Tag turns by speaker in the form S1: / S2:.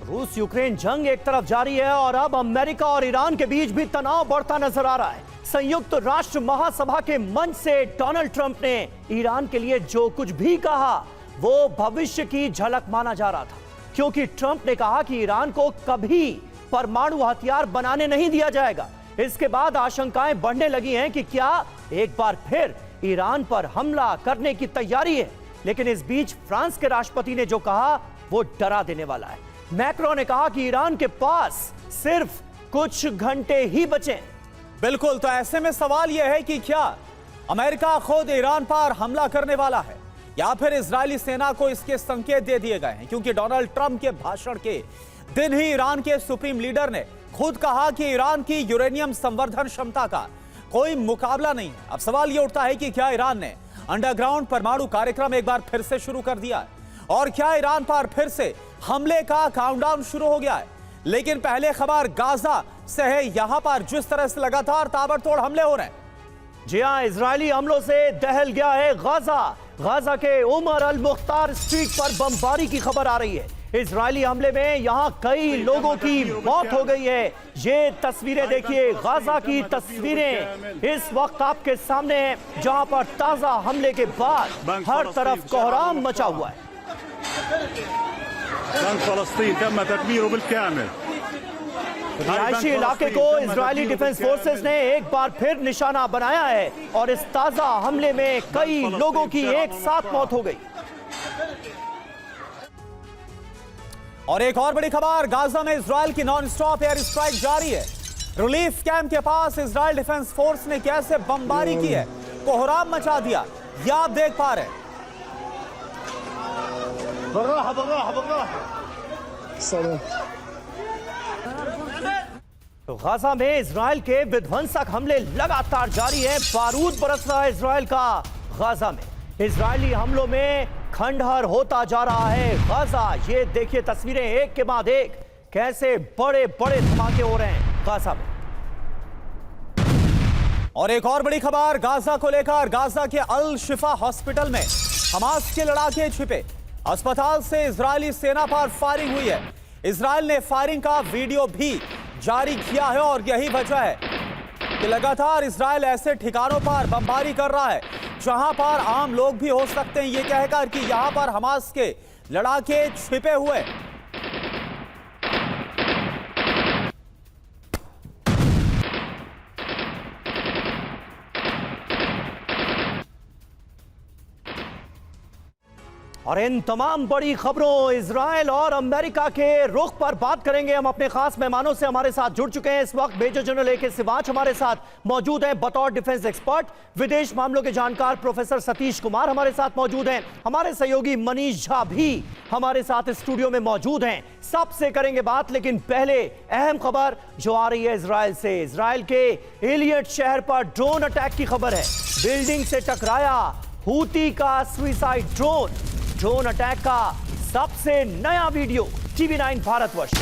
S1: रूस यूक्रेन जंग एक तरफ जारी है और अब अमेरिका और ईरान के बीच भी तनाव बढ़ता नजर आ रहा है। संयुक्त राष्ट्र महासभा के मंच से डोनाल्ड ट्रंप ने ईरान के लिए जो कुछ भी कहा वो भविष्य की झलक माना जा रहा था, क्योंकि ट्रंप ने कहा कि ईरान को कभी परमाणु हथियार बनाने नहीं दिया जाएगा। इसके बाद आशंकाएं बढ़ने लगी हैं कि क्या एक बार फिर ईरान पर हमला करने की तैयारी है। लेकिन इस बीच फ्रांस के राष्ट्रपति ने जो कहा वो डरा देने वाला है। मैक्रो ने कहा कि ईरान के पास सिर्फ कुछ घंटे ही बचे।
S2: बिल्कुल, तो ऐसे में सवाल यह है कि क्या अमेरिका खुद ईरान पर हमला करने वाला है या फिर इजरायली सेना को इसके संकेत दे दिए गए हैं, क्योंकि डोनाल्ड ट्रंप के भाषण के दिन ही ईरान के सुप्रीम लीडर ने खुद कहा कि ईरान की यूरेनियम संवर्धन क्षमता का कोई मुकाबला नहीं है। अब सवाल यह उठता है कि क्या ईरान ने अंडरग्राउंड परमाणु कार्यक्रम एक बार फिर से शुरू कर दिया है और क्या ईरान पर फिर से हमले का काउंटडाउन शुरू हो गया है। लेकिन पहले खबर गाजा से है। यहां पर जिस तरह से लगातार ताबड़तोड़ हमले हो रहे हैं,
S1: जी हां, इजरायली हमलों से दहल गया है गाजा के उमर अल मुख्तार स्ट्रीट पर बमबारी की खबर आ रही है। इजरायली हमले में यहां कई लोगों की मौत हो गई है। ये तस्वीरें देखिए, गाजा की तस्वीरें इस वक्त आपके सामने हैं, जहां पर ताजा हमले के बाद हर तरफ कोहराम मचा हुआ है। रिहायशी इलाके को इजरायली डिफेंस फोर्सेस ने एक बार फिर निशाना बनाया है और इस ताजा हमले में कई लोगों की एक साथ मौत हो गई।
S2: और एक और बड़ी खबर, गाजा में इजरायल की नॉन स्टॉप एयर स्ट्राइक जारी है। रिलीफ कैंप के पास इजरायल डिफेंस फोर्स ने कैसे बमबारी की है, कोहराम मचा दिया, यह आप देख पा रहे हैं।
S1: तो गाजा में इजरायल के विध्वंसक हमले लगातार जारी है। बारूद बरस रहा है इजरायल का गाजा में। इजरायली हमलों में खंडहर होता जा रहा है गाजा। ये देखिए तस्वीरें एक के बाद एक, कैसे बड़े बड़े धमाके हो रहे हैं गाजा में।
S2: और एक और बड़ी खबर गाजा को लेकर, गाजा के अल शिफा हॉस्पिटल में हमास के लड़ाके छिपे। अस्पताल से इजरायली सेना पर फायरिंग हुई है। इजरायल ने फायरिंग का वीडियो भी जारी किया है और यही वजह है कि लगातार इजरायल ऐसे ठिकानों पर बमबारी कर रहा है जहां पर आम लोग भी हो सकते हैं, ये कहकर कि यहां पर हमास के लड़ाके छिपे हुए।
S1: और इन तमाम बड़ी खबरों, इजरायल और अमेरिका के रुख पर बात करेंगे हम अपने खास मेहमानों से। हमारे साथ जुड़ चुके हैं इस वक्त मेजर जनरल ए के सिवाच हमारे साथ मौजूद हैं, बतौर डिफेंस एक्सपर्ट। विदेश मामलों के जानकार प्रोफेसर सतीश कुमार हमारे साथ मौजूद हैं। हमारे सहयोगी मनीष झा भी हमारे साथ स्टूडियो में मौजूद हैं। सबसे करेंगे बात, लेकिन पहले अहम खबर जो आ रही है इजरायल से। इजरायल के एलियट शहर पर ड्रोन अटैक की खबर है। बिल्डिंग से टकराया हूती का सुसाइड ड्रोन। ड्रोन अटैक का सबसे नया वीडियो TV9 भारतवर्ष।